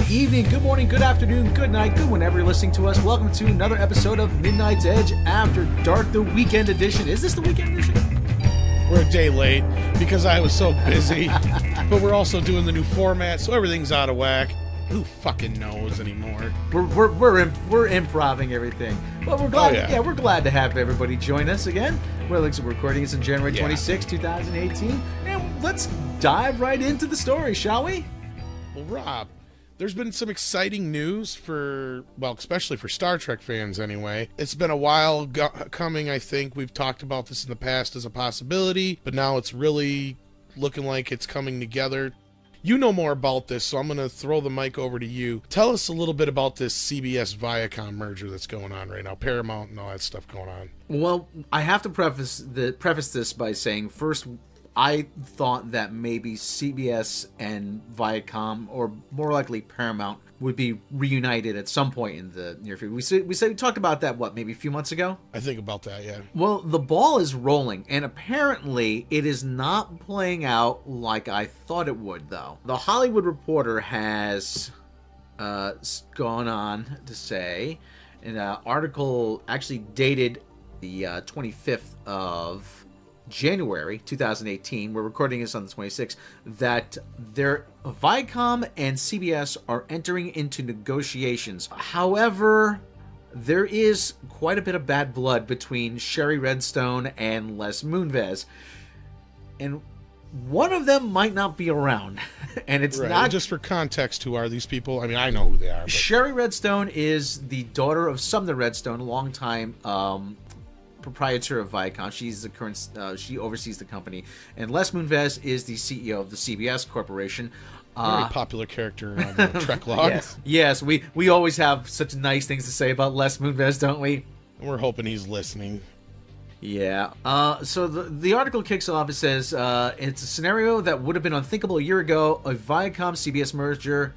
Good evening, good morning, good afternoon, good night, good whenever you're listening to us. Welcome to another episode of Midnight's Edge After Dark, the weekend edition. Is this the weekend edition? We're a day late because I was so busy, but we're also doing the new format, so everything's out of whack. Who fucking knows anymore? We're improving everything, but we're glad. Oh, yeah. We're glad to have everybody join us again. We're recording this on January 26, 2018, and let's dive right into the story, shall we? Well, Rob, there's been some exciting news especially for Star Trek fans anyway. It's been a while coming, I think. We've talked about this in the past as a possibility, but now it's really looking like it's coming together. You know more about this, so I'm going to throw the mic over to you. Tell us a little bit about this CBS-Viacom merger that's going on right now, Paramount and all that stuff going on. Well, I have to preface this by saying, first, I thought that maybe CBS and Viacom, or more likely Paramount, would be reunited at some point in the near future. We talked about that, maybe a few months ago? I think about that, yeah. Well, the ball is rolling, and apparently it is not playing out like I thought it would, though. The Hollywood Reporter has gone on to say, in an article actually dated the 25th of January 2018, we're recording this on the 26th, that Viacom and CBS are entering into negotiations. However, there is quite a bit of bad blood between Sherry Redstone and Les Moonves, and one of them might not be around. And it's right. not... Just for context, who are these people? I mean, I know who they are. But... Sherry Redstone is the daughter of Sumner Redstone, a longtime proprietor of Viacom. She's the current. She oversees the company, and Les Moonves is the CEO of the CBS Corporation. Very popular character on the Trek log. Yes. We always have such nice things to say about Les Moonves, don't we? We're hoping he's listening. Yeah. So the article kicks off. It says it's a scenario that would have been unthinkable a year ago, a Viacom-CBS merger,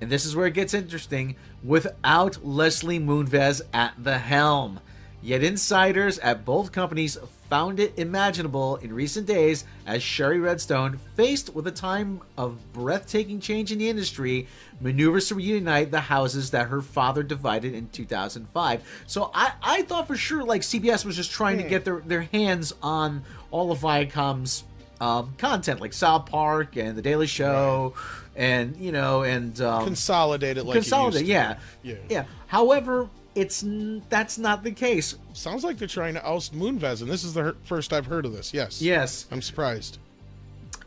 and this is where it gets interesting, without Leslie Moonves at the helm. Yet insiders at both companies found it imaginable in recent days as Sherry Redstone, faced with a time of breathtaking change in the industry, maneuvers to reunite the houses that her father divided in 2005. So I thought for sure like CBS was just trying to get their hands on all of Viacom's content, like South Park and The Daily Show, and consolidate it like consolidate. It used to. Yeah. However, that's not the case. Sounds like they're trying to oust Moonves, and this is the first I've heard of this. Yes. I'm surprised.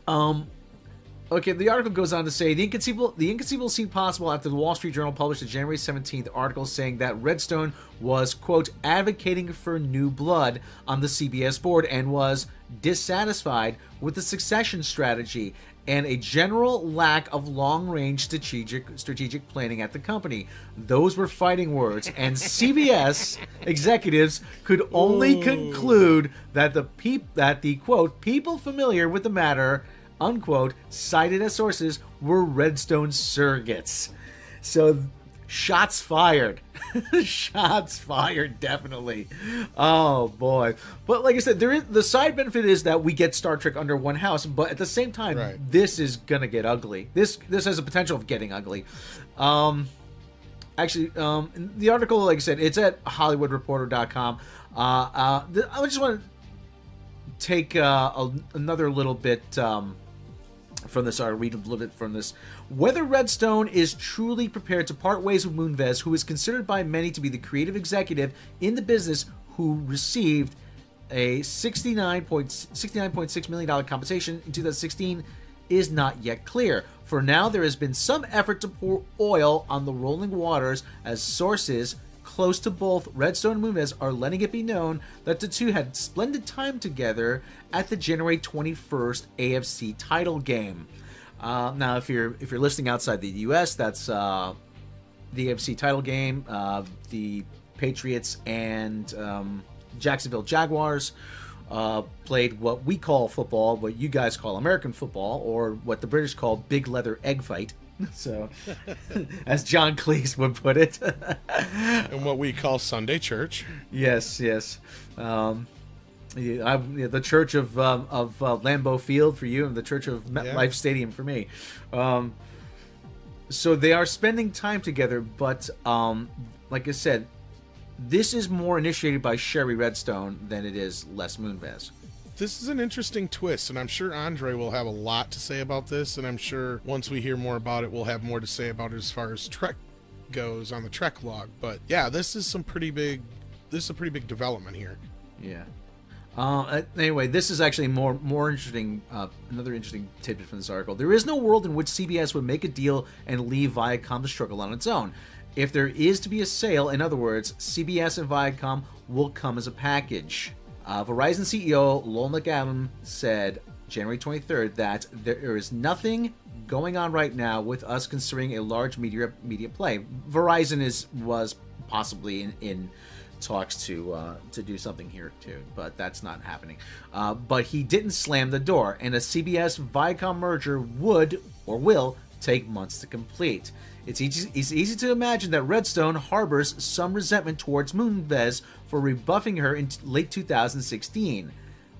Okay, the article goes on to say the inconceivable seemed possible after the Wall Street Journal published a January 17th article saying that Redstone was, quote, advocating for new blood on the CBS board and was dissatisfied with the succession strategy and a general lack of long-range strategic planning at the company. Those were fighting words, and CBS executives could only conclude that the quote, people familiar with the matter, unquote, cited as sources, were Redstone surrogates. So, shots fired. Shots fired, definitely. Oh boy. But like I said, the side benefit is that we get Star Trek under one house, but at the same time, This is gonna get ugly. This has a potential of getting ugly. Actually, the article, like I said, it's at HollywoodReporter.com. I just want to take another little bit from this, I'll read a little bit from this. Whether Redstone is truly prepared to part ways with Moonves, who is considered by many to be the creative executive in the business who received a $69.6 million compensation in 2016, is not yet clear. For now, there has been some effort to pour oil on the rolling waters as sources close to both Redstone and Moonves are letting it be known that the two had splendid time together at the January 21st AFC title game. Now, if you're listening outside the U.S., that's the AFC title game. The Patriots and Jacksonville Jaguars played what we call football, what you guys call American football, or what the British call big leather egg fight. So, as John Cleese would put it. And what we call Sunday church. Yes. The church of Lambeau Field for you, and the church of MetLife Stadium for me. So they are spending time together, but like I said, this is more initiated by Sherry Redstone than it is Les Moonves. This is an interesting twist, and I'm sure Andre will have a lot to say about this, and I'm sure once we hear more about it, we'll have more to say about it as far as Trek goes on the Trek log. But yeah, this is a pretty big development here. Yeah. Anyway, this is actually more interesting. Another interesting tidbit from this article. There is no world in which CBS would make a deal and leave Viacom to struggle on its own. If there is to be a sale, in other words, CBS and Viacom will come as a package. Verizon CEO Lowell McAdam said January 23rd that there is nothing going on right now with us considering a large media play. Verizon was possibly in talks to do something here too, but that's not happening. But he didn't slam the door, and a CBS Viacom merger would or will take months to complete. It's easy to imagine that Redstone harbors some resentment towards Moonves for rebuffing her in late 2016,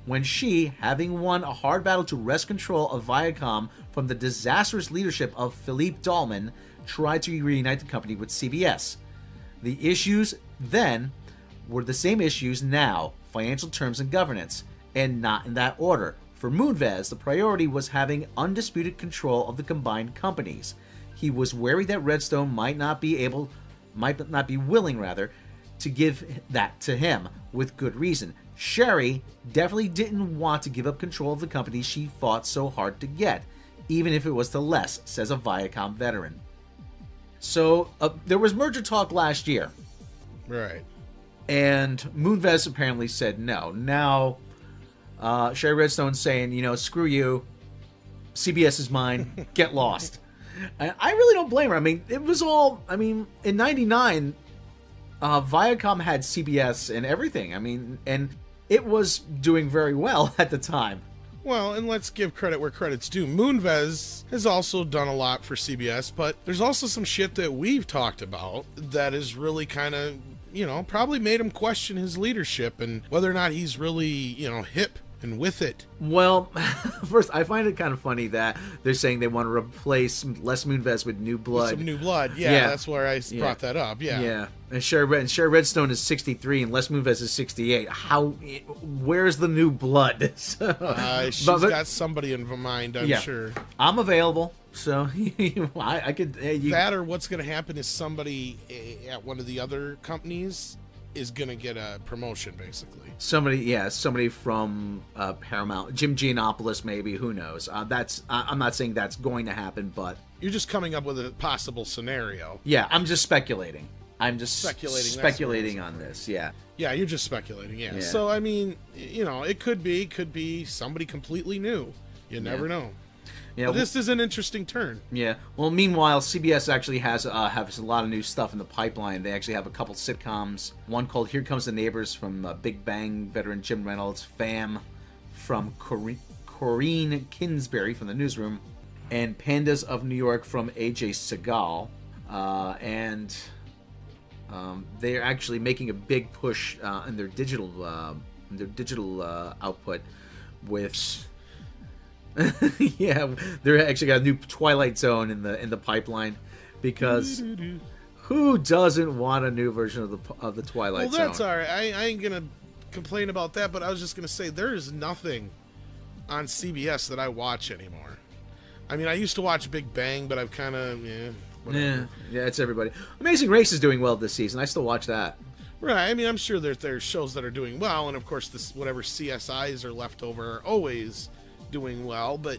when she, having won a hard battle to wrest control of Viacom from the disastrous leadership of Philippe Dahlman, tried to reunite the company with CBS. The issues then were the same issues now, financial terms and governance, and not in that order. For Moonves, the priority was having undisputed control of the combined companies. He was wary that Redstone might not be willing to give that to him, with good reason. Sherry definitely didn't want to give up control of the company she fought so hard to get, even if it was to Les, says a Viacom veteran. So, there was merger talk last year. Right. And Moonves apparently said no. Now, Sherry Redstone's saying, screw you, CBS is mine, get lost. I really don't blame her. I mean, it was all, in 99, Viacom had CBS and everything. And it was doing very well at the time. Well, and let's give credit where credit's due. Moonves has also done a lot for CBS, but there's also some shit that we've talked about that is really kind of, probably made him question his leadership and whether or not he's really, hip and with it. Well, first, I find it kind of funny that they're saying they want to replace Les Moonves with new blood. With some new blood, yeah. That's where I brought that up, yeah. Yeah, and Sherry Redstone is 63 and Les Moonves is 68. Where's the new blood? She's got somebody in mind, I'm sure. I'm available, so I could... That or what's going to happen is somebody at one of the other companies is going to get a promotion, basically. Somebody from Paramount, Jim Giannopoulos, maybe, who knows. I'm not saying that's going to happen, but... You're just coming up with a possible scenario. Yeah, I'm just speculating. Speculating on this, yeah. Yeah, you're just speculating, yeah. So, it could be somebody completely new. You never know. Yeah, but this is an interesting turn. Yeah. Well, meanwhile, CBS actually has a lot of new stuff in the pipeline. They actually have a couple sitcoms. One called Here Comes the Neighbors from Big Bang veteran Jim Reynolds, Fam from Corinne Kinsbury from The Newsroom, and Pandas of New York from AJ Segal. And they're actually making a big push in their digital output with... Yeah, they're actually got a new Twilight Zone in the pipeline, because who doesn't want a new version of the Twilight Zone? Well, that's all right. I ain't gonna complain about that, but I was just gonna say there is nothing on CBS that I watch anymore. I used to watch Big Bang, but I've kind of whatever. Yeah, it's everybody. Amazing Race is doing well this season. I still watch that. Right. I'm sure there's shows that are doing well, and of course whatever CSIs are left over are always doing well, but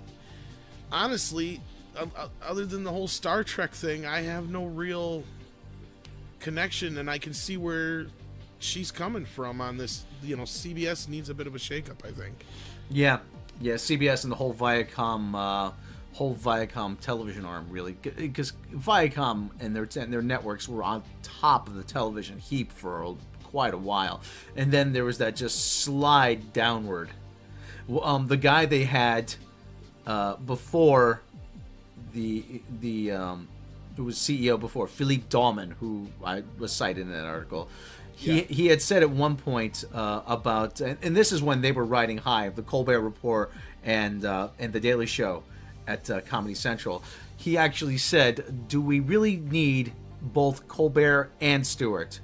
honestly, other than the whole Star Trek thing, I have no real connection, and I can see where she's coming from on this. CBS needs a bit of a shakeup, I think. Yeah, CBS and the whole Viacom television arm, really, because Viacom and their networks were on top of the television heap for quite a while, and then there was that just slide downward. The guy they had before who was CEO before, Philippe Dahlman, who I was cited in that article, he had said at one point about, and this is when they were riding high, the Colbert Report and the Daily Show at Comedy Central. he actually said, "Do we really need both Colbert and Stewart?"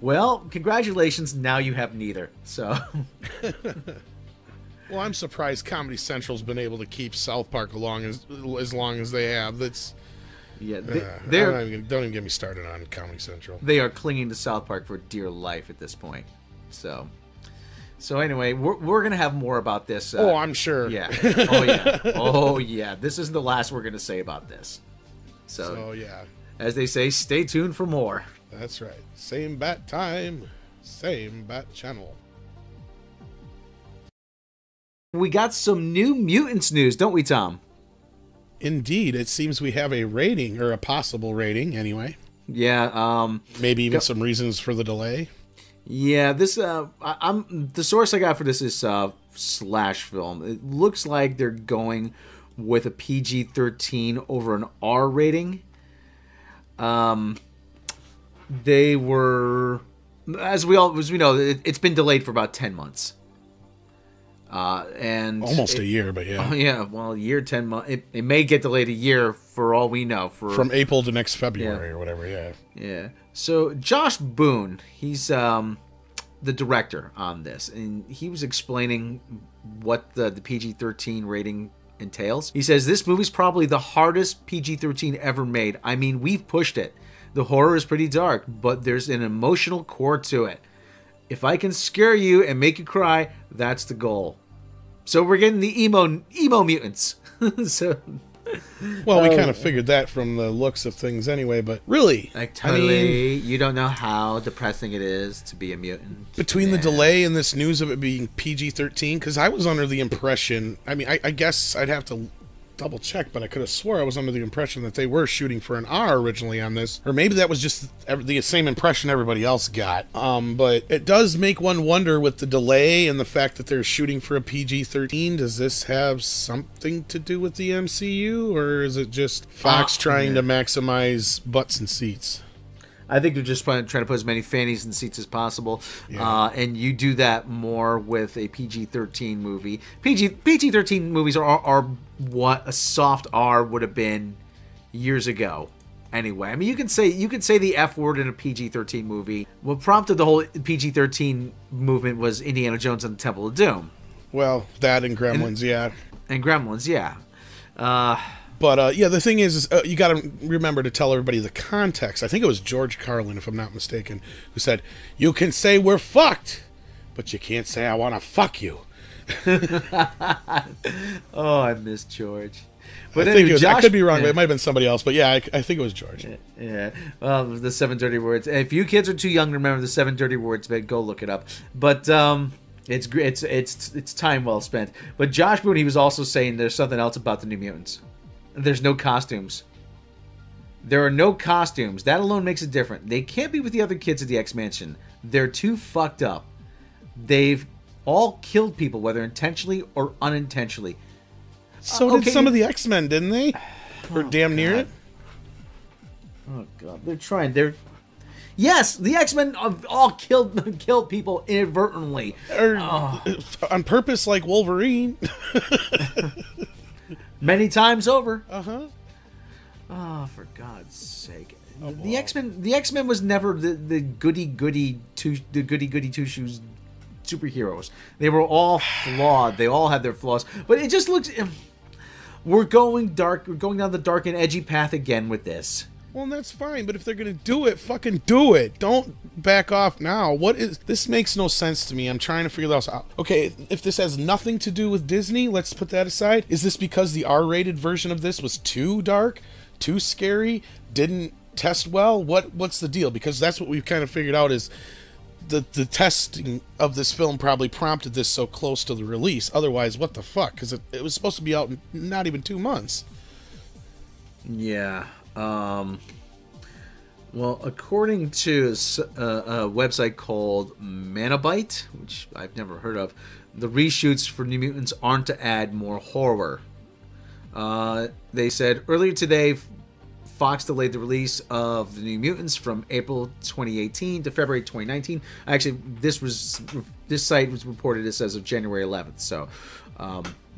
Well, congratulations, now you have neither. So Well, I'm surprised Comedy Central's been able to keep South Park along as long as they have. That's yeah, don't even get me started on Comedy Central. They are clinging to South Park for dear life at this point. So anyway, we're gonna have more about this. Oh, I'm sure. Yeah. Oh yeah. Oh yeah. This isn't the last we're gonna say about this. So yeah. As they say, stay tuned for more. That's right. Same bat time, same bat channel. We got some new Mutants news, don't we, Tom? Indeed. It seems we have a rating, or a possible rating, anyway. Yeah. Maybe even some reasons for the delay. Yeah, this I'm the source I got for this is Slash Film. It looks like they're going with a PG-13 over an R rating. They were, as we know, it's been delayed for about 10 months. And almost a year, but yeah. Oh yeah, well, a year, 10 months. It may get delayed a year for all we know. From April to next February or whatever, yeah. Yeah. So Josh Boone, he's the director on this, and he was explaining what the PG-13 rating entails. He says, "This movie's probably the hardest PG-13 ever made. I mean, we've pushed it. The horror is pretty dark, but there's an emotional core to it. If I can scare you and make you cry, that's the goal." So we're getting the emo mutants. So, well, we kind of figured that from the looks of things anyway, but really, like, totally, I mean, you don't know how depressing it is to be a mutant. Between the delay and this news of it being PG-13, because I was under the impression, I mean, I guess I'd have to double check, but I could have swore I was under the impression that they were shooting for an R originally on this, or maybe that was just the same impression everybody else got. But it does make one wonder with the delay and the fact that they're shooting for a PG-13. Does this have something to do with the MCU, or is it just Fox trying to maximize butts and seats? I think they're just trying to put as many fannies in seats as possible, and you do that more with a PG-13 movie. PG-13 movies are what a soft R would have been years ago. Anyway, I mean, you can say the F word in a PG-13 movie. What prompted the whole PG-13 movement was Indiana Jones and the Temple of Doom. Well, that and Gremlins, and Gremlins, yeah. But, yeah, the thing is you got to remember to tell everybody the context. I think it was George Carlin, if I'm not mistaken, who said, "You can say we're fucked, but you can't say I want to fuck you." Oh, I miss George. But I anyway, think I could be wrong, but it might have been somebody else. But, yeah, I think it was George. Yeah. Well, the 7 dirty words. If you kids are too young to remember the 7 dirty words, go look it up. But it's time well spent. But Josh Boone, he was also saying there's something else about the New Mutants. There's no costumes. There are no costumes. That alone makes it different. They can't be with the other kids at the X-Mansion. They're too fucked up. They've all killed people, whether intentionally or unintentionally. So did some of the X-Men, didn't they? Or damn near it. Oh, God. They're trying. Yes, the X-Men all killed people inadvertently. Or on purpose, like Wolverine. Many times over. Uh-huh. Oh, for God's sake! Oh, the X-Men was never the goody two-shoes superheroes. They were all flawed. They all had their flaws. But it just looks. We're going dark. We're going down the dark and edgy path again with this. Well, and that's fine, but if they're going to do it, fucking do it. Don't back off now. This makes no sense to me. I'm trying to figure this out. Okay, if this has nothing to do with Disney, let's put that aside. Is this because the R-rated version of this was too dark, too scary, didn't test well? What's the deal? Because that's what we've kind of figured out is the testing of this film probably prompted this so close to the release. Otherwise, what the fuck? Because it was supposed to be out in not even 2 months. Yeah. Well, according to a website called Manabyte, which I've never heard of, the reshoots for New Mutants aren't to add more horror. They said earlier today, Fox delayed the release of the New Mutants from April 2018 to February 2019. Actually, this site was reported as of January 11th. So,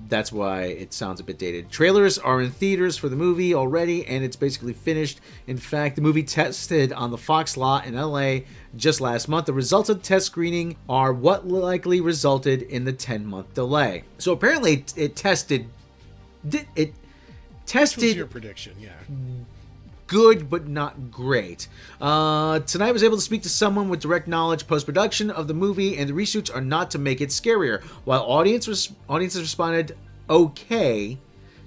That's why it sounds a bit dated. Trailers are in theaters for the movie already, and it's basically finished. In fact, the movie tested on the Fox lot in LA just last month. The results of test screening are what likely resulted in the 10-month delay. So apparently it tested... It tested... What's your prediction? Yeah. Good, but not great. Tonight I was able to speak to someone with direct knowledge post-production of the movie, and the reshoots are not to make it scarier. While audiences responded okay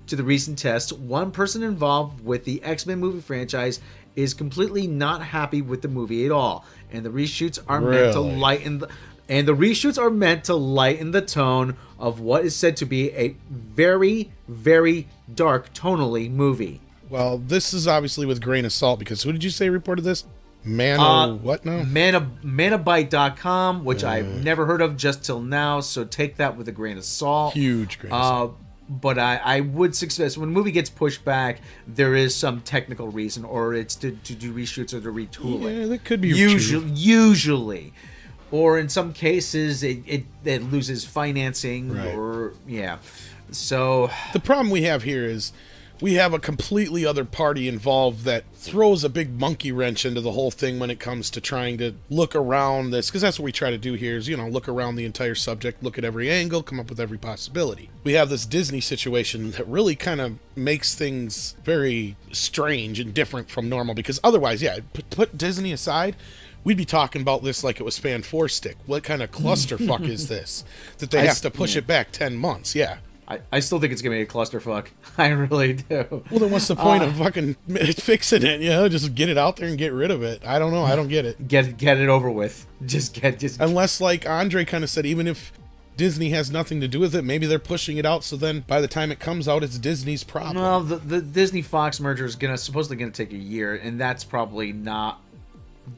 to the recent test, one person involved with the X-Men movie franchise is completely not happy with the movie at all, and the reshoots are meant to lighten the tone of what is said to be a very, very dark tonally movie. Well, this is obviously with grain of salt, because who did you say reported this? What now? Manabite.com, which I've never heard of just till now, so take that with a grain of salt. Huge grain of salt. But I would suggest when a movie gets pushed back, there is some technical reason, or it's to do reshoots or to retool it. Yeah, that could be usually. Or in some cases, it loses financing, or So the problem we have here is we have a completely other party involved that throws a big monkey wrench into the whole thing when it comes to trying to look around this, because that's what we try to do here is, look around the entire subject, look at every angle, come up with every possibility. We have this Disney situation that really kind of makes things very strange and different from normal, because otherwise, put Disney aside, we'd be talking about this like it was Fan 4 Stick. What kind of clusterfuck is this? That they have to push it back 10 months, I still think it's going to be a clusterfuck. I really do. Well, then what's the point of fucking fixing it? Just get it out there and get rid of it. I don't know. I don't get it. Get it over with. Unless, like Andre kind of said, even if Disney has nothing to do with it, maybe they're pushing it out, so then by the time it comes out, it's Disney's problem. Well, the Disney-Fox merger is supposedly going to take a year, and that's probably not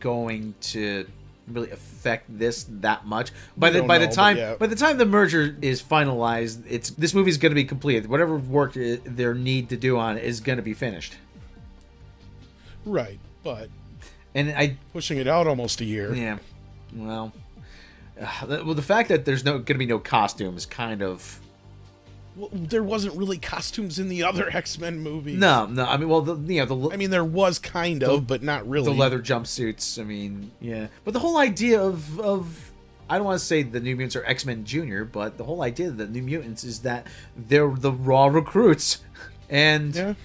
going to really affect this that much. By the time the merger is finalized, this movie's going to be completed. Whatever work they need to do on it is going to be finished. Right, but pushing it out almost a year. Yeah, well, the fact that there's going to be no costumes kind of. Well, there wasn't really costumes in the other X-Men movies. No. I mean, there was kind of, but not really. The leather jumpsuits. I mean, yeah. But the whole idea of I don't want to say the New Mutants are X-Men Junior, but the whole idea of the New Mutants is that they're the raw recruits, and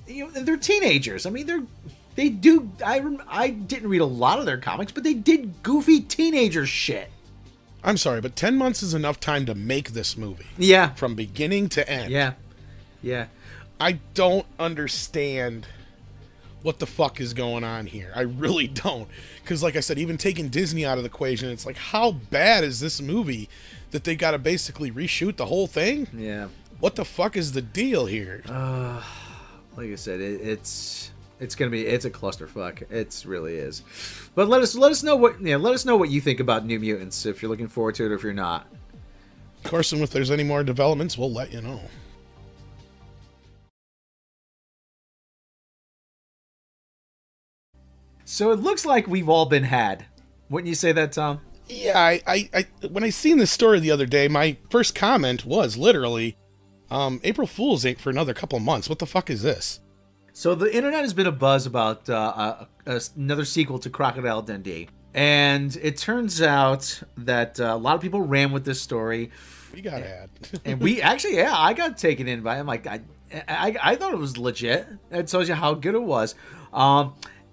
they're teenagers. I mean, they do. I didn't read a lot of their comics, but they did goofy teenager shit. I'm sorry, but 10 months is enough time to make this movie. Yeah. From beginning to end. Yeah. I don't understand what the fuck is going on here. I really don't. Because, like I said, even taking Disney out of the equation, it's like, how bad is this movie that they got to basically reshoot the whole thing? Yeah. What the fuck is the deal here? Like I said, it's a clusterfuck. It really is. But let us know what you think about New Mutants, if you're looking forward to it or if you're not. Of course, and if there's any more developments, we'll let you know. So it looks like we've all been had. Wouldn't you say that, Tom? Yeah, I when I seen this story the other day, my first comment was literally, April Fool's ain't for another couple of months. What the fuck is this? So the internet has been abuzz about another sequel to Crocodile Dundee. And it turns out that a lot of people ran with this story. We got ad. And we actually, I got taken in by it. I'm like, I thought it was legit. It tells you how good it was.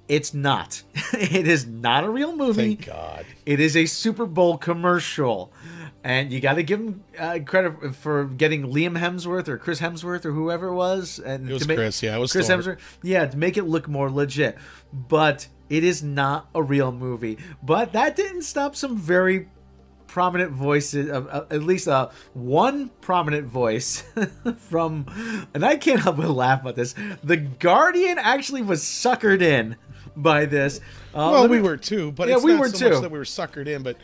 It's not. It is not a real movie. Thank God. It is a Super Bowl commercial. And you got to give him credit for getting Liam Hemsworth or Chris Hemsworth or whoever it was. And it was Chris, yeah. It was Chris Hemsworth. Yeah, to make it look more legit. But it is not a real movie. But that didn't stop some very prominent voices, at least one prominent voice from, and I can't help but laugh about this, The Guardian actually was suckered in by this. Well, we were too, but it's we not were so too. much that we were suckered in, but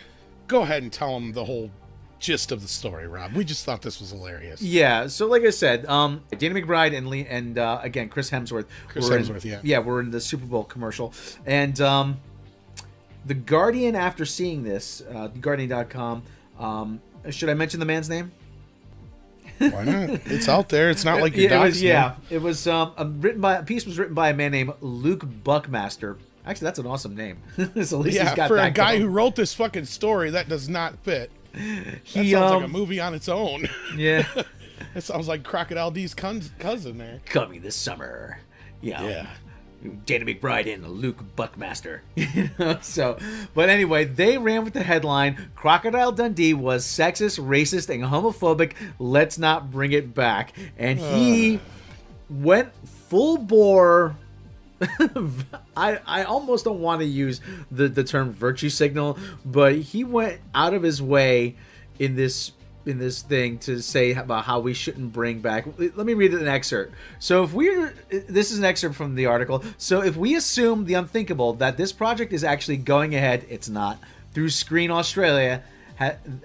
go ahead and tell them the whole gist of the story, Rob. We just thought this was hilarious. Yeah, so like I said, Danny McBride and again, Chris Hemsworth. We're in the Super Bowl commercial. And The Guardian, after seeing this, TheGuardian.com, should I mention the man's name? Why not? It's out there. It's not like your it was written by, a piece was written by a man named Luke Buckmaster. Actually, that's an awesome name. So at least he's got for that a guy going. who wrote this fucking story, that does not fit. That sounds like a movie on its own. Yeah. It sounds like Crocodile D's cousin there. Coming this summer. Yeah. Danny McBride and Luke Buckmaster. So, but anyway, they ran with the headline, Crocodile Dundee was sexist, racist, and homophobic. Let's not bring it back. And he went full bore. I almost don't want to use the term virtue signal, but he went out of his way in this thing to say about how we shouldn't bring back. Let me read an excerpt. So this is an excerpt from the article. So if we assume the unthinkable, that this project is actually going ahead, it's not, through Screen Australia,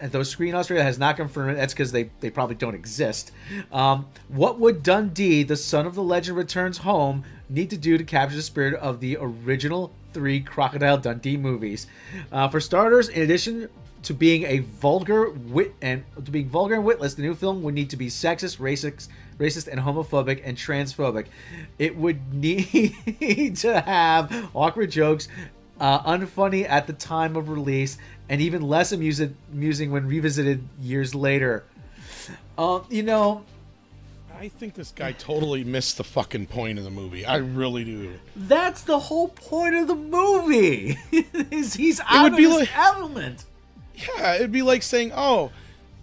though Screen Australia has not confirmed it, that's because they probably don't exist. What would Dundee, the son of the legend returns home, need to do to capture the spirit of the original 3 Crocodile Dundee movies? For starters, in addition to being vulgar and witless, the new film would need to be sexist, racist, and homophobic and transphobic. It would need to have awkward jokes, unfunny at the time of release, and even less amusing when revisited years later. I think this guy totally missed the fucking point of the movie. I really do. That's the whole point of the movie. He's out of his element. Yeah, it'd be like saying, that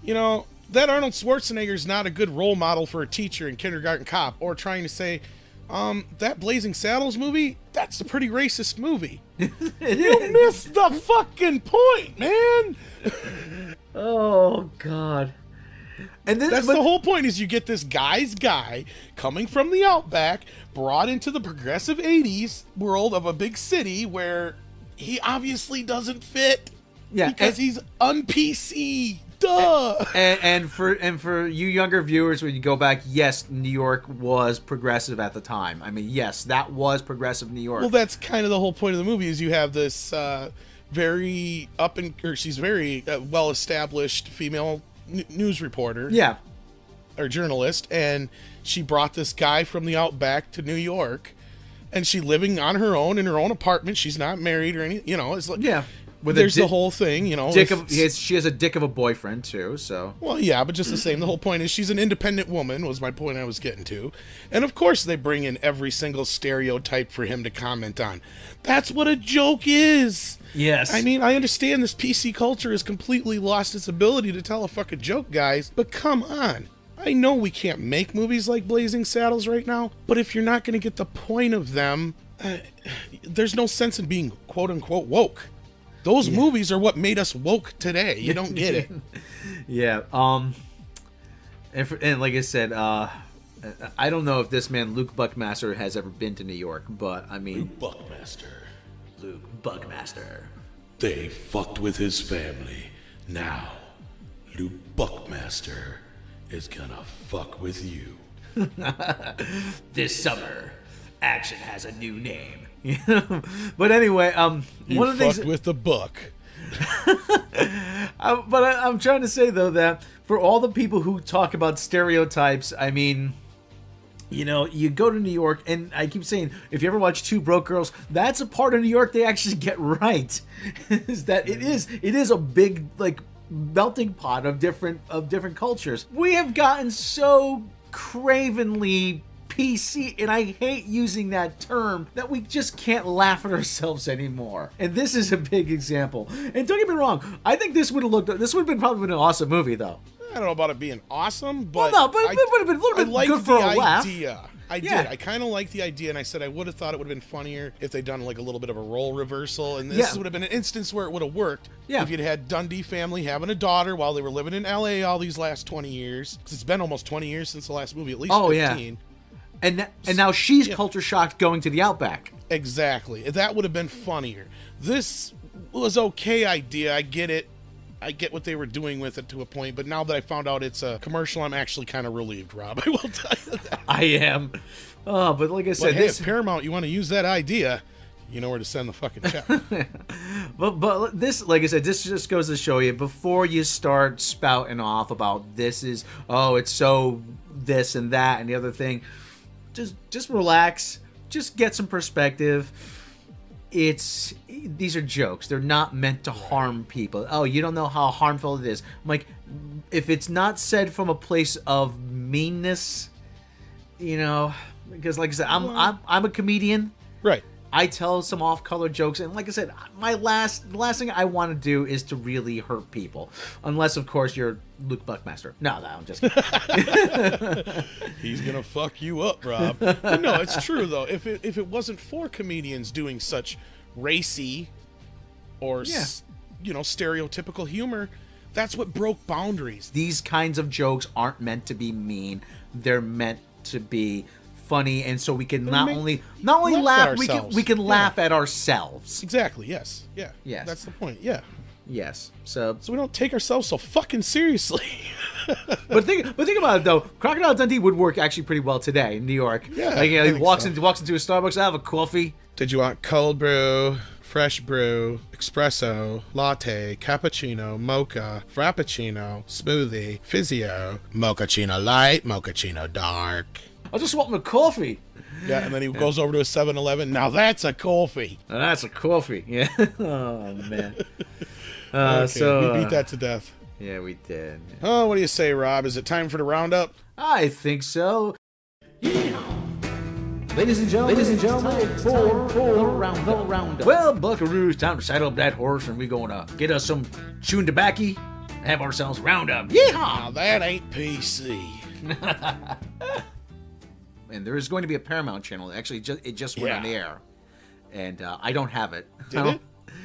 Arnold Schwarzenegger's not a good role model for a teacher in Kindergarten Cop, or trying to say, that Blazing Saddles movie, that's a pretty racist movie. You missed the fucking point, man. Oh, God. And that's the whole point, is you get this guy's guy coming from the outback, brought into the progressive 80s world of a big city where he obviously doesn't fit. Yeah, because he's un-PC. Duh. And for you younger viewers, when you go back, yes, New York was progressive at the time. I mean, yes, that was progressive New York. Well, that's kind of the whole point of the movie, is you have this she's very well-established female news reporter. Yeah. Or journalist, and she brought this guy from the outback to New York, and she living on her own in her own apartment. She's not married or anything. It's like, yeah. There's the whole thing, she has a dick of a boyfriend too, so. Well, yeah, but just the same. The whole point is she's an independent woman, was my point I was getting to. And of course they bring in every single stereotype for him to comment on. That's what a joke is. Yes. I mean, I understand this PC culture has completely lost its ability to tell a fucking joke, guys, but come on. I know we can't make movies like Blazing Saddles right now, but if you're not going to get the point of them, there's no sense in being quote-unquote woke. Those movies are what made us woke today. You don't get it. Yeah. And like I said, I don't know if this man, Luke Buckmaster, has ever been to New York, but I mean... Luke Buckmaster. They fucked with his family. Now, Luke Buckmaster is gonna fuck with you. This summer, action has a new name. But anyway, one of the things with the book. But I'm trying to say though that for all the people who talk about stereotypes, I mean, you go to New York, and I keep saying, if you ever watch Two Broke Girls, that's a part of New York they actually get right. Is that it is a big melting pot of different cultures. We have gotten so cravenly PC, and I hate using that term, that we just can't laugh at ourselves anymore. And this is a big example. And don't get me wrong, I think this would have probably been an awesome movie, though. I don't know about it being awesome, but it would have been a little bit good for a laugh. I did. I kind of liked the idea, and I said I would have thought it would have been funnier if they'd done a little bit of a role reversal, and this would have been an instance where it would have worked. Yeah. If you'd had Dundee family having a daughter while they were living in LA all these last 20 years, because it's been almost 20 years since the last movie, at least 15. And now she's culture shocked going to the outback. Exactly. That would have been funnier. This was okay idea. I get it. I get what they were doing with it to a point, but now that I found out it's a commercial, I'm actually kind of relieved, Rob. I will tell you that. I am. Oh, but like I said, hey, if Paramount, you want to use that idea, you know where to send the fucking check. But this, like I said, this just goes to show you, before you start spouting off about it's so this and that and the other thing, just relax, just get some perspective. These are jokes. They're not meant to harm people. Oh, you don't know how harmful it is. I'm like, if it's not said from a place of meanness, because like I said, I'm a comedian. Right. I tell some off-color jokes, and like I said, the last thing I want to do is to really hurt people, unless of course you're Luke Buckmaster. No, I'm just kidding. He's gonna fuck you up, Rob. But no, it's true though. If it wasn't for comedians doing such racy or stereotypical humor, that's what broke boundaries. These kinds of jokes aren't meant to be mean; they're meant to be funny, and so we can not only laugh, we can laugh at ourselves. Exactly. Yes. Yeah. Yes. That's the point. Yeah. Yes. So we don't take ourselves so fucking seriously. but think about it though. Crocodile Dundee would work actually pretty well today in New York. Yeah. He walks into a Starbucks. I have a coffee. Did you want cold brew, fresh brew, espresso, latte, cappuccino, mocha, frappuccino, smoothie, physio, mochaccino light, mochaccino dark? I just want my coffee. Yeah, and then he goes over to a 7-Eleven. Now that's a coffee. Now that's a coffee. Yeah. Oh, man. Okay, so we beat that to death. Yeah, we did. Oh, what do you say, Rob? Is it time for the roundup? I think so. Yeehaw. Ladies and gentlemen, for the roundup. Well, buckaroos, time to saddle up that horse, and we're going to get us some chewing tobacco, have ourselves a roundup. Yeehaw! Now that ain't PC. And there is going to be a Paramount channel. Actually, it just went on the air, and I don't have it. Did it?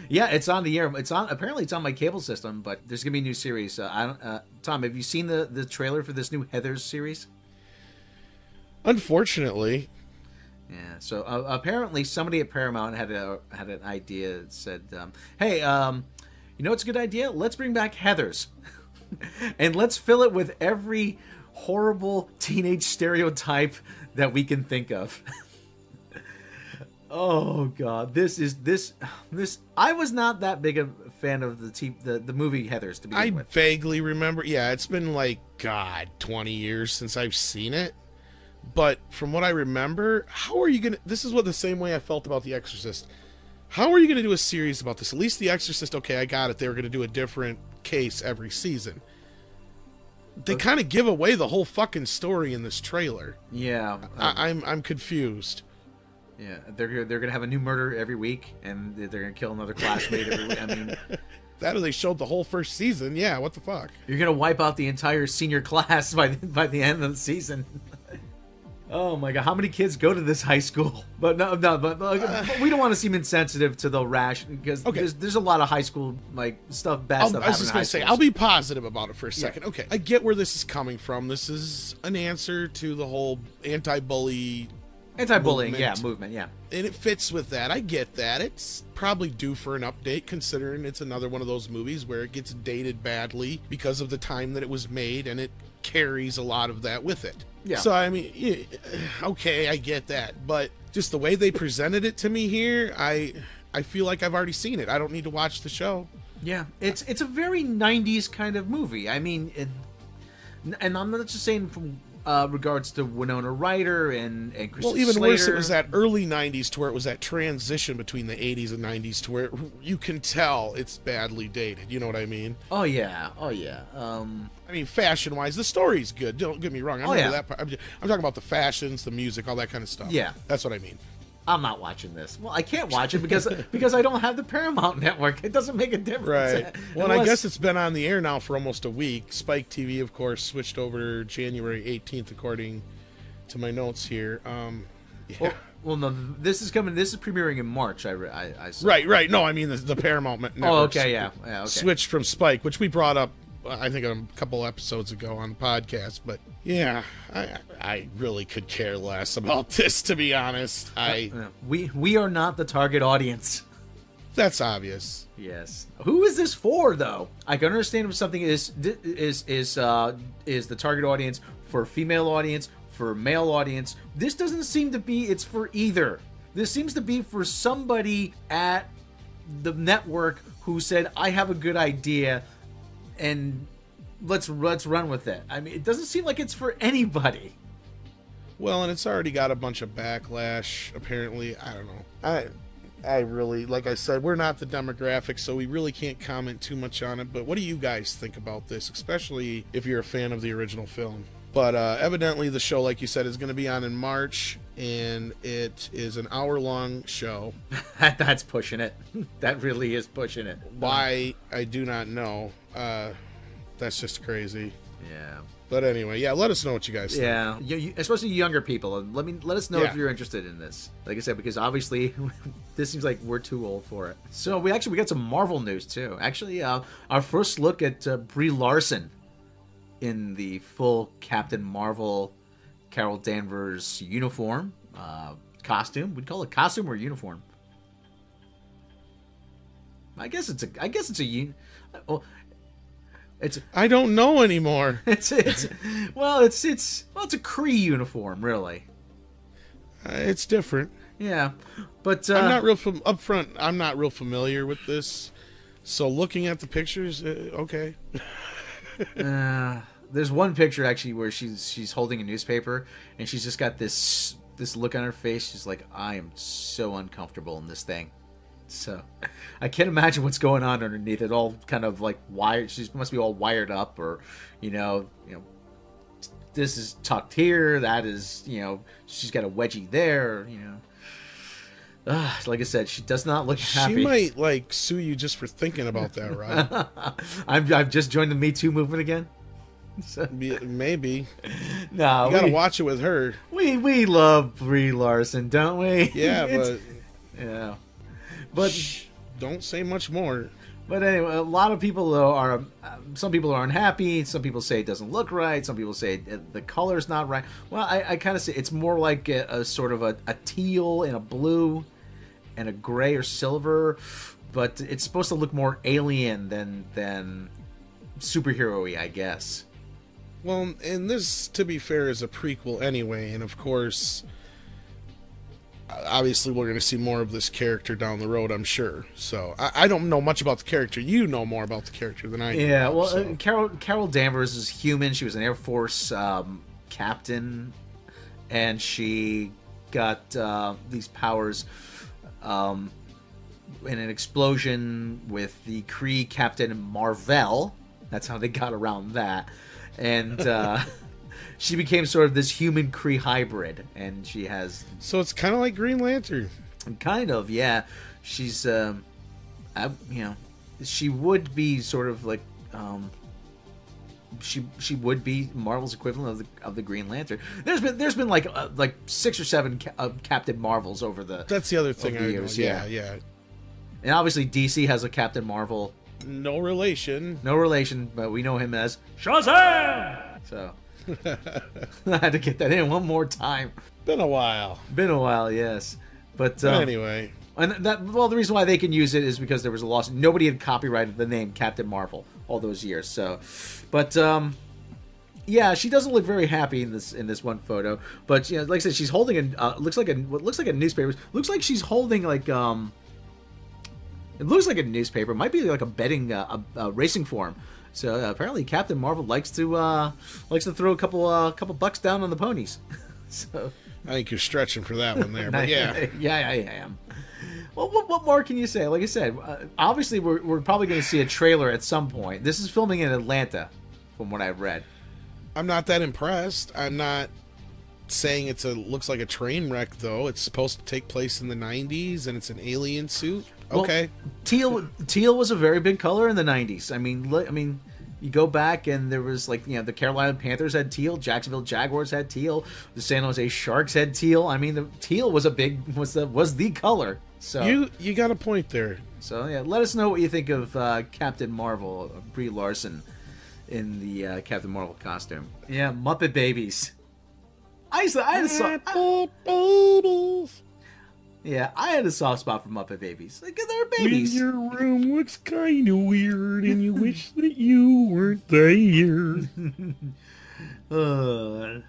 Yeah, it's on the air. Apparently it's on my cable system, but there's gonna be a new series. Tom, have you seen the trailer for this new Heathers series? Unfortunately. Yeah. So apparently somebody at Paramount had an idea that said, "Hey, you know what's a good idea? Let's bring back Heathers, and let's fill it with every horrible teenage stereotype that we can think of." Oh God, this. I was not that big a fan of the movie Heathers to begin with. I vaguely remember. Yeah, it's been like 20 years since I've seen it. But from what I remember, how are you gonna? This is the same way I felt about The Exorcist. How are you gonna do a series about this? At least The Exorcist. Okay, I got it. They were gonna do a different case every season. They kind of give away the whole fucking story in this trailer. Yeah, I'm confused. Yeah, they're gonna have a new murder every week, and they're gonna kill another classmate every week. I mean, that or they showed the whole first season. Yeah, what the fuck? You're gonna wipe out the entire senior class by the end of the season. Oh my God, how many kids go to this high school? But but we don't want to seem insensitive to the rash, because there's a lot of high school stuff, bad stuff. I was just gonna say, I'll be positive about it for a second. Yeah. Okay, I get where this is coming from. This is an answer to the whole anti-bullying, movement, yeah. And it fits with that. I get that. It's probably due for an update, considering it's another one of those movies where it gets dated badly because of the time that it was made, and it carries a lot of that with it. Yeah. So, I mean, okay, I get that. But just the way they presented it to me here, I feel like I've already seen it. I don't need to watch the show. Yeah, it's a very 90s kind of movie. I mean, and I'm not just saying from regards to Winona Ryder and Christian Well, even Slater. worse, it was that early 90s to where it was that transition between the 80s and 90s to where you can tell it's badly dated. You know what I mean? Oh, yeah. I mean, fashion-wise, the story's good. Don't get me wrong. I remember that part. I'm talking about the fashions, the music, all that kind of stuff. Yeah. That's what I mean. I'm not watching this. Well, I can't watch it because I don't have the Paramount Network. It doesn't make a difference. Right. Well, I guess it's been on the air now for almost a week. Spike TV, of course, switched over January 18th, according to my notes here. Yeah. Well, no, this is coming. This is premiering in March. I saw. Right. No, I mean the Paramount Network. Oh, okay, yeah. Okay. Switched from Spike, which we brought up, I think, a couple episodes ago on the podcast. But yeah, I really could care less about this, to be honest. We are not the target audience. That's obvious. Yes. Who is this for, though? I can understand if something is the target audience for a female audience, for a male audience. This doesn't seem to be. It's for either. This seems to be for somebody at the network who said, I have a good idea and let's run with it. I mean, it doesn't seem like it's for anybody. Well, and it's already got a bunch of backlash, apparently. I don't know. I really, like I said, we're not the demographic, so we really can't comment too much on it. But what do you guys think about this, especially if you're a fan of the original film? But evidently the show, like you said, is going to be on in March, and it is an hour-long show. That's pushing it. That really is pushing it. Why, I do not know. That's just crazy. Yeah. But anyway, yeah, let us know what you guys think. Yeah, especially younger people. And let us know if you're interested in this. Like I said, because obviously this seems like we're too old for it. So we got some Marvel news too. Actually, our first look at Brie Larson in the full Captain Marvel Carol Danvers uniform, costume. We'd call it costume or uniform. I guess it's a I don't know anymore. It's a Kree uniform, really. It's different. Yeah, but I'm not real up front. I'm not real familiar with this, so looking at the pictures, okay. There's one picture actually where she's holding a newspaper and she's just got this look on her face. She's like, I am so uncomfortable in this thing. So I can't imagine what's going on underneath it. All kind of like wired. She must be all wired up, or you know, this is tucked here. That is, she's got a wedgie there. Like I said, she does not look happy. She might like sue you just for thinking about that, right? I've just joined the Me Too movement again. So. Maybe. No, you gotta watch it with her. We love Brie Larson, don't we? Yeah, but shh, don't say much more. But anyway, a lot of people though are. Some people are unhappy. Some people say it doesn't look right. Some people say the color's not right. Well, I kind of say it's more like a sort of a teal and a blue, and a gray or silver, but it's supposed to look more alien than superhero-y, I guess. Well, and this, to be fair, is a prequel anyway, and of course, obviously we're going to see more of this character down the road, I'm sure. So, I don't know much about the character. You know more about the character than I do. Yeah, well, so. Carol Danvers is human. She was an Air Force captain, and she got these powers in an explosion with the Kree Captain Marvel. That's how they got around that. And she became sort of this human Kree hybrid, and she has. So it's kind of like Green Lantern. Kind of, yeah. She's, she would be sort of like, she would be Marvel's equivalent of the Green Lantern. There's been like 6 or 7 Captain Marvels over the. That's the other thing. The years, yeah. And obviously DC has a Captain Marvel. No relation, but we know him as Shazam. So I had to get that in one more time. Been a while, yes. But anyway, and the reason why they can use it is because there was a lawsuit. Nobody had copyrighted the name Captain Marvel all those years. So, but yeah, she doesn't look very happy in this one photo. But like I said, she's holding looks like a newspaper. Looks like she's holding like It looks like a newspaper. It might be like a betting, a racing form. So apparently, Captain Marvel likes to throw a couple bucks down on the ponies. So I think you're stretching for that one there, but yeah, I am. Well, what more can you say? Like I said, obviously we're probably going to see a trailer at some point. This is filming in Atlanta, from what I've read. I'm not that impressed. I'm not saying looks like a train wreck though. It's supposed to take place in the 90s, and it's an alien suit. Okay. Well, teal was a very big color in the 90s. I mean, you go back and there was the Carolina Panthers had teal, Jacksonville Jaguars had teal, the San Jose Sharks had teal. I mean, the teal was the color. So you got a point there. So yeah, let us know what you think of Captain Marvel, Brie Larson in the Captain Marvel costume. Yeah, Muppet Babies. Muppet Babies. Yeah, I had a soft spot for Muppet Babies. Like, they're babies. When your room looks kind of weird and you wish that you weren't there. Waka,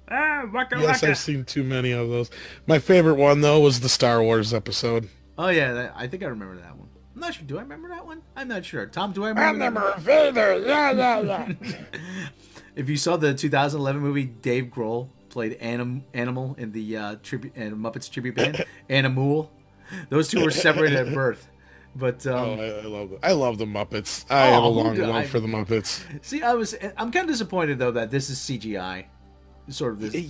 yes, waka. I've seen too many of those. My favorite one, though, was the Star Wars episode. Oh yeah, I think I remember that one. I'm not sure. Do I remember that one? I'm not sure. Tom, do I remember? I remember Vader. Yeah. If you saw the 2011 movie, Dave Grohl played Animal in the tribute and Muppets tribute band, Animal. Those two were separated at birth. But I love the Muppets. I have a long love for the Muppets. See, I'm kind of disappointed though that this is CGI. Sort of this.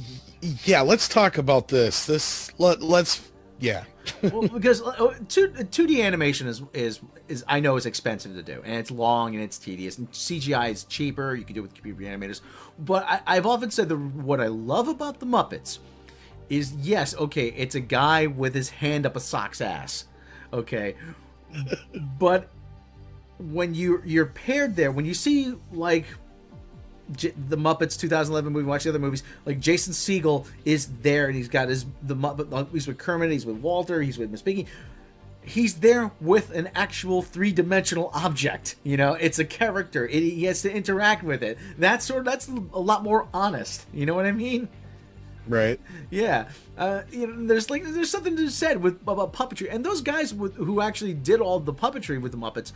Yeah, let's talk about this. Let's. Well, because 2D animation is I know is expensive to do, and it's long and it's tedious, and CGI is cheaper. You can do it with computer animators. But I've often said that what I love about the Muppets is, yes, okay, it's a guy with his hand up a sock's ass, okay, but when you're paired there, when you see like the Muppets 2011 movie, watch the other movies, like Jason Segel is there and he's got he's with Kermit, he's with Walter, he's with Miss Piggy. He's there with an actual three-dimensional object. You know, it's a character. He has to interact with it. That's a lot more honest. You know what I mean? Right. Yeah. There's something to be said about puppetry, and those guys who actually did all the puppetry with the Muppets,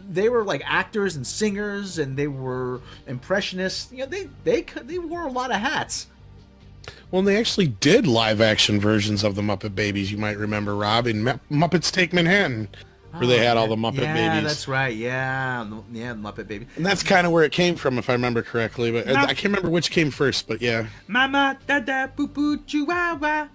they were like actors and singers, and they were impressionists. You know, they wore a lot of hats. Well, they actually did live-action versions of the Muppet Babies. You might remember, Rob, in Muppets Take Manhattan, where they had all the Muppet Babies. Yeah, that's right. Yeah, Muppet Babies. And that's kind of where it came from, if I remember correctly. But I can't remember which came first, but yeah. Mama, dada, boo boo, chihuahua.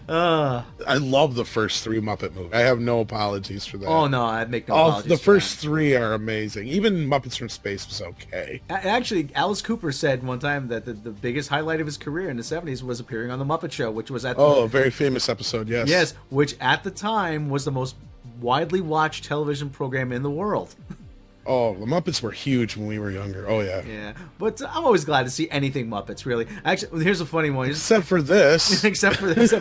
I love the first three Muppet movies. I have no apologies for that. Oh no, I'd make no apologies. The first three are amazing. Even Muppets from Space was okay. Actually, Alice Cooper said one time that the biggest highlight of his career in the 70s was appearing on the Muppet Show, which was at a very famous episode. Yes, which at the time was the most widely watched television program in the world. Oh, the Muppets were huge when we were younger. Oh, yeah. Yeah, but I'm always glad to see anything Muppets, really. Actually, here's a funny one. Except for this. Except for this.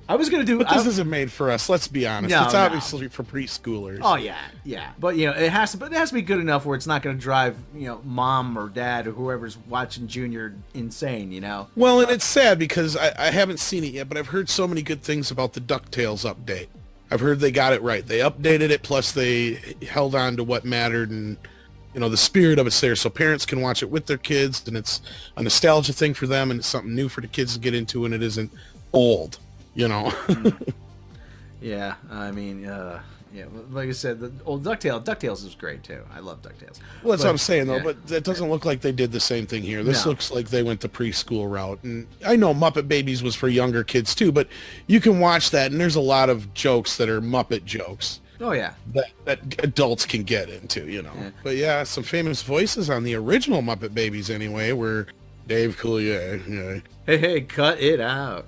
I was going to do... But this isn't made for us, let's be honest. It's obviously for preschoolers. Oh, yeah. But, it has to be good enough where it's not going to drive, mom or dad or whoever's watching Junior insane, Well, and it's sad because I haven't seen it yet, but I've heard so many good things about the DuckTales update. I've heard they got it right. They updated it, plus they held on to what mattered, and the spirit of it's there, so parents can watch it with their kids, and it's a nostalgia thing for them, and it's something new for the kids to get into, and it isn't old, Yeah, I mean, like I said, the old DuckTales is great too. I love DuckTales. Well, that's what I'm saying though, but it doesn't look like they did the same thing here. This looks like they went the preschool route, and I know Muppet Babies was for younger kids too, but you can watch that, and there's a lot of jokes that are Muppet jokes. Oh yeah, that adults can get into, Yeah. But yeah, some famous voices on the original Muppet Babies anyway were Dave Coulier. Hey, cut it out.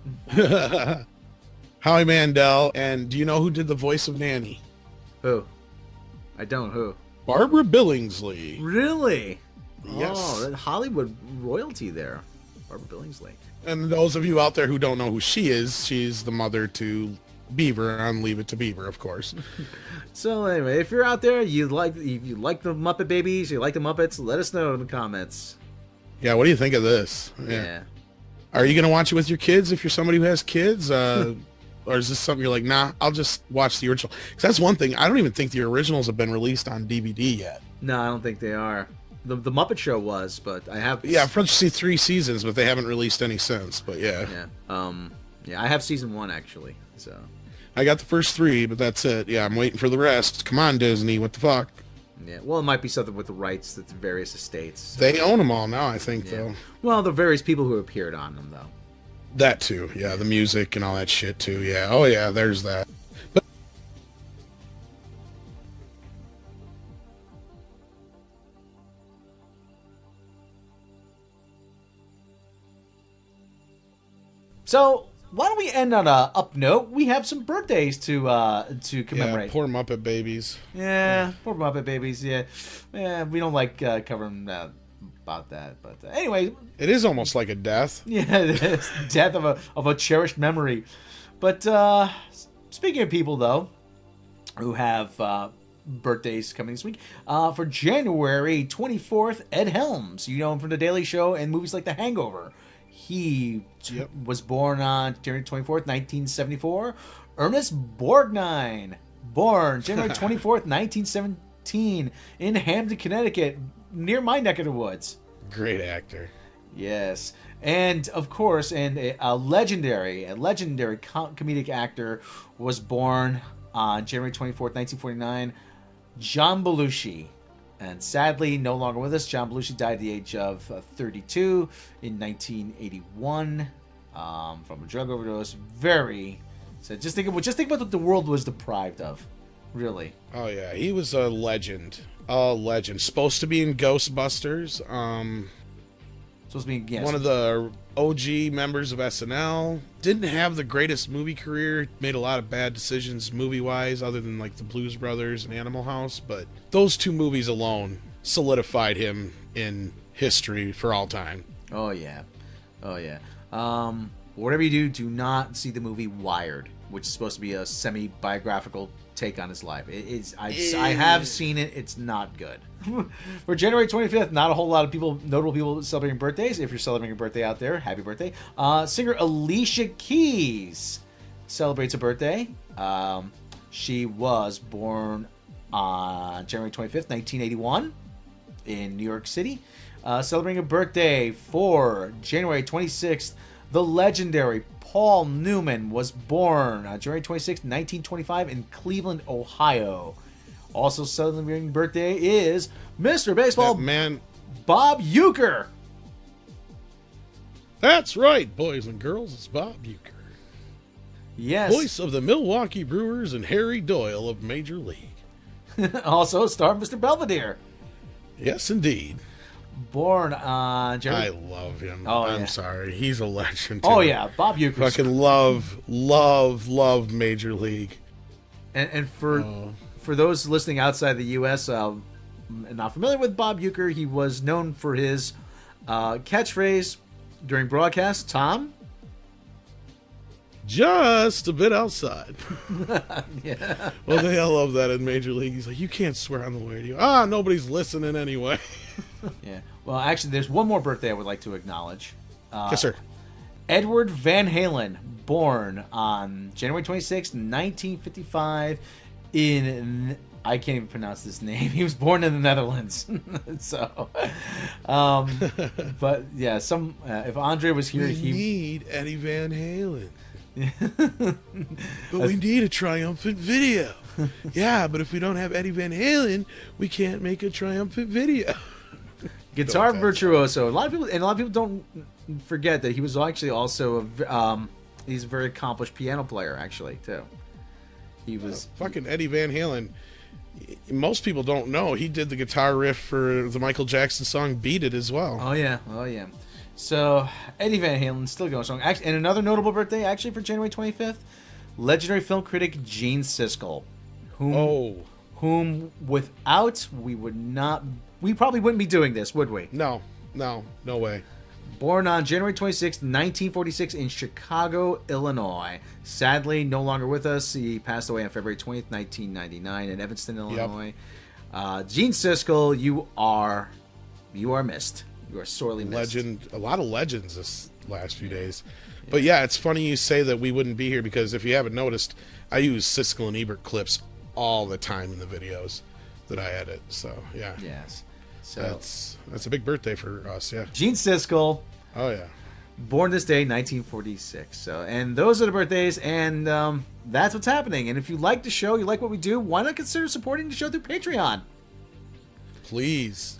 Howie Mandel, and do you know who did the voice of Nanny? Who? I don't. Who? Barbara Billingsley. Really? Yes. Oh, that Hollywood royalty there. Barbara Billingsley. And those of you out there who don't know who she is, she's the mother to Beaver on Leave It to Beaver, of course. So anyway, if you're out there, you like the Muppet Babies, you like the Muppets, let us know in the comments. Yeah, what do you think of this? Yeah. Are you going to watch it with your kids if you're somebody who has kids? Or is this something you're like, nah, I'll just watch the original? Because that's one thing. I don't even think the originals have been released on DVD yet. No, I don't think they are. The Muppet Show was, but I have... Yeah, I've see 3 seasons, but they haven't released any since, but yeah. Yeah, I have season 1, actually, so... I got the first 3, but that's it. Yeah, I'm waiting for the rest. Come on, Disney, what the fuck? Yeah, well, it might be something with the rights to various estates. So. They own them all now, I think, though. Well, the various people who appeared on them, though. That too, yeah, the music and all that shit too, yeah. Oh yeah, there's that. But so why don't we end on a up note? We have some birthdays to commemorate. Yeah, poor Muppet Babies. Yeah, poor Muppet Babies. Yeah, we don't like covering about that, but anyway, it is almost like a death. Yeah, it is. Death of a cherished memory. But speaking of people though who have birthdays coming this week, for January 24th, Ed Helms, you know him from The Daily Show and movies like The Hangover. He Yep. was born on January 24th, 1974. Ernest Borgnine, born January 24th, 1917, in Hamden, Connecticut, near my neck of the woods. Great actor. Yes. And, of course, a legendary comedic actor was born on January 24th, 1949, John Belushi. And sadly, no longer with us. John Belushi died at the age of 32 in 1981 from a drug overdose. So just think about what the world was deprived of, really. Oh yeah, he was a legend. A legend. Supposed to be in Ghostbusters. Supposed to be, yes, One of the OG members of SNL. Didn't have the greatest movie career. Made a lot of bad decisions movie-wise, other than like the Blues Brothers and Animal House. But those two movies alone solidified him in history for all time. Oh yeah. Whatever you do not see the movie Wired, which is supposed to be a semi-biographical take on his life. I have seen it. It's not good. For January 25th, not a whole lot of notable people celebrating birthdays. If you're celebrating a birthday out there, happy birthday. Singer Alicia Keys celebrates a birthday. She was born on January 25th, 1981 in New York City. Celebrating a birthday for January 26th, the legendary Paul Newman was born on January 26th, 1925 in Cleveland, Ohio. Also celebrating birthday is Mr. Baseball That man. Bob Uecker. That's right, boys and girls. It's Bob Uecker. Yes. Voice of the Milwaukee Brewers and Harry Doyle of Major League. Also star Mr. Belvedere. Yes, indeed. Born on I January... love him. Oh, I'm yeah. sorry. He's a legend. Oh, too. yeah. Bob Uecker. Fucking love Major League. And for those listening outside the U.S. And not familiar with Bob Uecker, he was known for his catchphrase during broadcasts, Tom? Just a bit outside. Yeah. Well, they all love that in Major League. He's like, you can't swear on the radio. Nobody's listening anyway. Yeah. Well, actually, there's one more birthday I would like to acknowledge. Yes, sir. Edward Van Halen, born on January 26, 1955 in... I can't even pronounce this name. He was born in the Netherlands. So, but yeah, if Andre was here, We need Eddie Van Halen. But we need a triumphant video. Yeah, but if we don't have Eddie Van Halen, we can't make a triumphant video. Guitar virtuoso. A lot of people don't forget that he was actually also he's a very accomplished piano player, actually, too. He was Fucking Eddie Van Halen. Most people don't know he did the guitar riff for the Michael Jackson song "Beat It" as well. Oh yeah. So Eddie Van Halen still going strong. Actually, and another notable birthday actually for January 25th, legendary film critic Gene Siskel, whom without we probably wouldn't be doing this, would we? No way. Born on January 26, 1946 in Chicago, Illinois. Sadly, no longer with us. He passed away on February 20th, 1999 in Evanston, Illinois. Gene Siskel, you are missed. You are sorely missed. Legend. A lot of legends this last few days. But yeah, it's funny you say that we wouldn't be here because if you haven't noticed, I use Siskel and Ebert clips all the time in the videos that I edit. So yeah. Yes. So that's a big birthday for us. Yeah. Gene Siskel. Oh yeah. Born this day, 1946. So, and those are the birthdays, and that's what's happening. And if you like the show, you like what we do, why not consider supporting the show through Patreon? Please.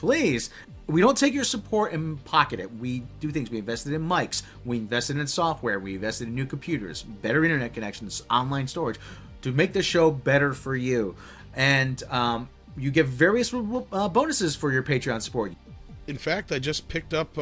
We don't take your support and pocket it. We do things. We invested in mics. We invested in software. We invested in new computers, better internet connections, online storage to make the show better for you. And you get various bonuses for your Patreon support. In fact, I just picked up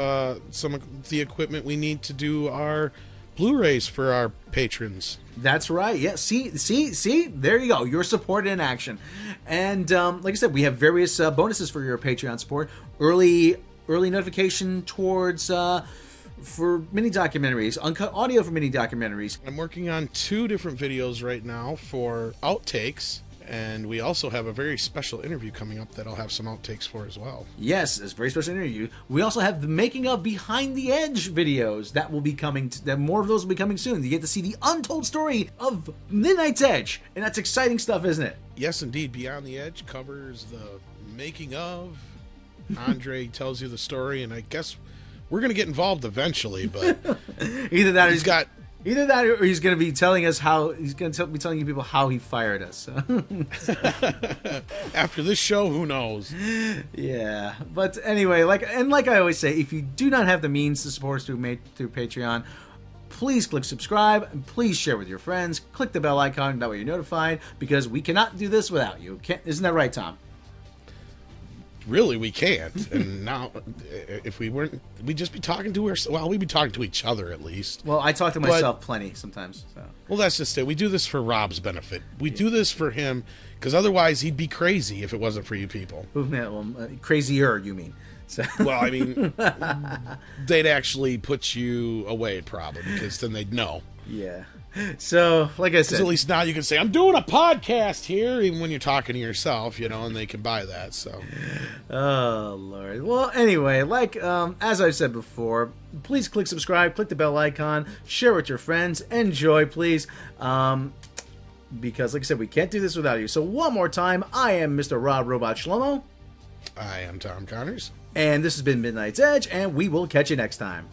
some of the equipment we need to do our Blu-rays for our patrons. That's right. Yeah. See. There you go. Your support in action. And like I said, we have various bonuses for your Patreon support. Early notification towards for mini documentaries, uncut audio for mini documentaries. I'm working on 2 different videos right now for outtakes And we also have a very special interview coming up that I'll have some outtakes for as well. Yes, it's a very special interview. We also have the making of Behind the Edge videos that will be coming. That more of those will be coming soon. You get to see the untold story of Midnight's Edge, and that's exciting stuff, isn't it? Yes, indeed. Beyond the Edge covers the making of. Andre tells you the story, and I guess we're going to get involved eventually. But Either that, or he's going to be telling us how be telling you people how he fired us. After this show, who knows? Yeah, but anyway, like I always say, if you do not have the means to support us through Patreon, please click subscribe and please share with your friends. Click the bell icon, that way you're notified, because we cannot do this without you. Isn't that right, Tom? Really, we can't. And now, if we weren't, we'd just be talking to ourselves. Well, we'd be talking to each other at least. Well, I talk to myself plenty sometimes. So. Well, that's just it. We do this for Rob's benefit. We do this for him because otherwise he'd be crazy if it wasn't for you people. Crazier, you mean? So. Well, I mean, they'd actually put you away probably because then they'd know. Yeah. So, like I said, at least now you can say, I'm doing a podcast here, even when you're talking to yourself, and they can buy that, so. Oh, Lord. Well, anyway, as I've said before, please click subscribe, click the bell icon, share with your friends, enjoy, please, because, like I said, we can't do this without you. So, one more time, I am Mr. Rob Robot Shlomo. I am Tom Connors. And this has been Midnight's Edge, and we will catch you next time.